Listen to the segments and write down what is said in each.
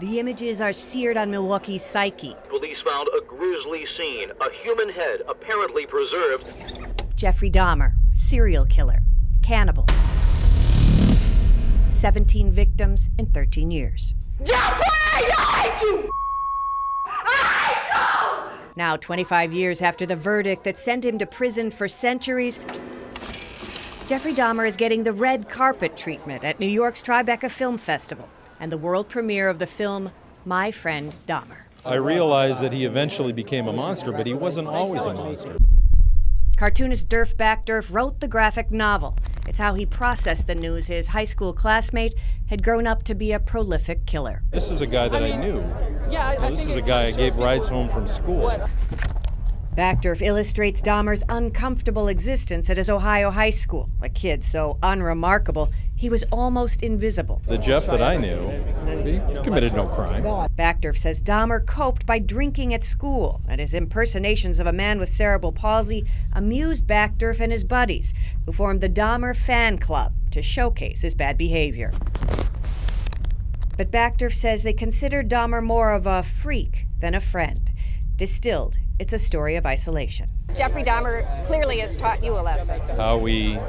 The images are seared on Milwaukee's psyche. Police found a grisly scene, a human head apparently preserved. Jeffrey Dahmer, serial killer, cannibal. 17 victims in 13 years. Jeffrey, I hate you! I hate you! Now, 25 years after the verdict that sent him to prison for centuries, Jeffrey Dahmer is getting the red carpet treatment at New York's Tribeca Film Festival and the world premiere of the film My Friend Dahmer. I realized that he eventually became a monster, but he wasn't always a monster. Cartoonist Derf Backderf wrote the graphic novel. It's how he processed the news his high school classmate had grown up to be a prolific killer. This is a guy that I knew. This is a guy I gave rides home from school. Backderf illustrates Dahmer's uncomfortable existence at his Ohio high school, a kid so unremarkable he was almost invisible. The Jeff that I knew, he committed no crime. Backderf says Dahmer coped by drinking at school, and his impersonations of a man with cerebral palsy amused Backderf and his buddies, who formed the Dahmer Fan Club to showcase his bad behavior. But Backderf says they considered Dahmer more of a freak than a friend. Distilled, it's a story of isolation. Jeffrey Dahmer clearly has taught you a lesson. How we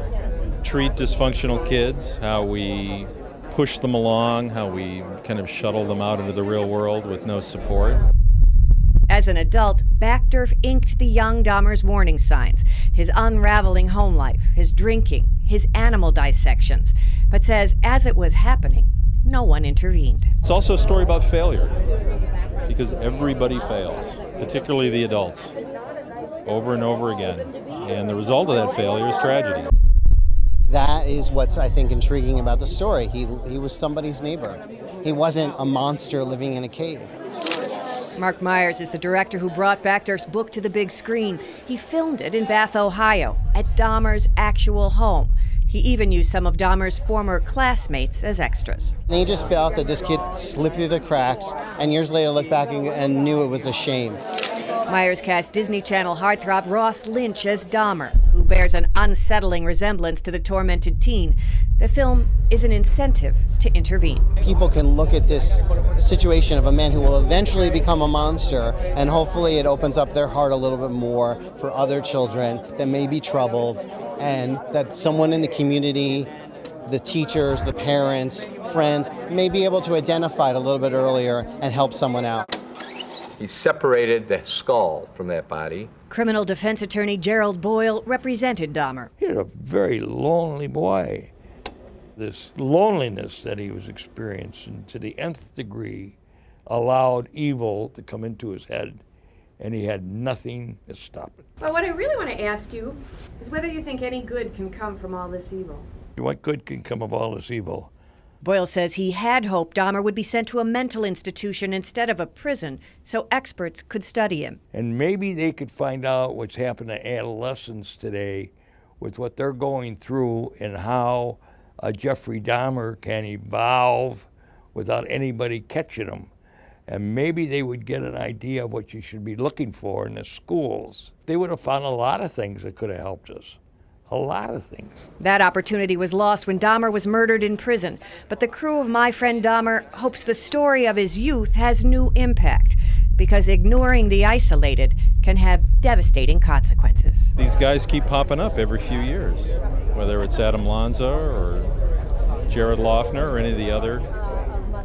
treat dysfunctional kids, how we push them along, how we kind of shuttle them out into the real world with no support. As an adult, Backderf inked the young Dahmer's warning signs, his unraveling home life, his drinking, his animal dissections, but says as it was happening, no one intervened. It's also a story about failure, because everybody fails, particularly the adults, over and over again. And the result of that failure is tragedy. That is what's, I think, intriguing about the story. He was somebody's neighbor. He wasn't a monster living in a cave. Mark Myers is the director who brought Backderf's book to the big screen. He filmed it in Bath, Ohio, at Dahmer's actual home. He even used some of Dahmer's former classmates as extras. They just felt that this kid slipped through the cracks, and years later looked back and knew it was a shame. Myers cast Disney Channel heartthrob Ross Lynch as Dahmer, who bears an unsettling resemblance to the tormented teen. The film is an incentive to intervene. People can look at this situation of a man who will eventually become a monster, and hopefully it opens up their heart a little bit more for other children that may be troubled, and that someone in the community, the teachers, the parents, friends, may be able to identify it a little bit earlier and help someone out. He separated the skull from that body. Criminal defense attorney Gerald Boyle represented Dahmer. He was a very lonely boy. This loneliness that he was experiencing to the nth degree allowed evil to come into his head, and he had nothing to stop it. Well, what I really want to ask you is whether you think any good can come from all this evil. What good can come of all this evil? Boyle says he had hoped Dahmer would be sent to a mental institution instead of a prison so experts could study him. And maybe they could find out what's happened to adolescents today with what they're going through and how a Jeffrey Dahmer can evolve without anybody catching him. And maybe they would get an idea of what you should be looking for in the schools. They would have found a lot of things that could have helped us. A lot of things. That opportunity was lost when Dahmer was murdered in prison. But the crew of My Friend Dahmer hopes the story of his youth has new impact, because ignoring the isolated can have devastating consequences. These guys keep popping up every few years, whether it's Adam Lanza or Jared Loughner or any of the other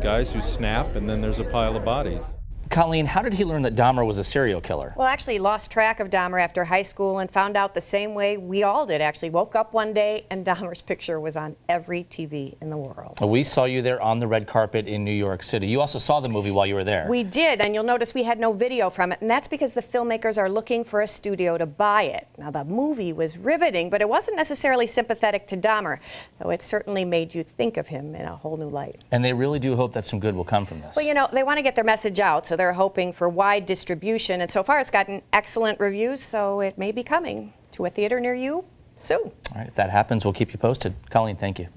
guys who snap, and then there's a pile of bodies. Colleen, how did he learn that Dahmer was a serial killer? Well, actually, he lost track of Dahmer after high school and found out the same way we all did, actually. Woke up one day and Dahmer's picture was on every TV in the world. We saw you there on the red carpet in New York City. You also saw the movie while you were there. We did, and you'll notice we had no video from it, and that's because the filmmakers are looking for a studio to buy it. Now, the movie was riveting, but it wasn't necessarily sympathetic to Dahmer, though it certainly made you think of him in a whole new light. And they really do hope that some good will come from this. Well, you know, they want to get their message out, so they're hoping for wide distribution, and so far it's gotten excellent reviews, so it may be coming to a theater near you soon. All right, if that happens, we'll keep you posted. Colleen, thank you.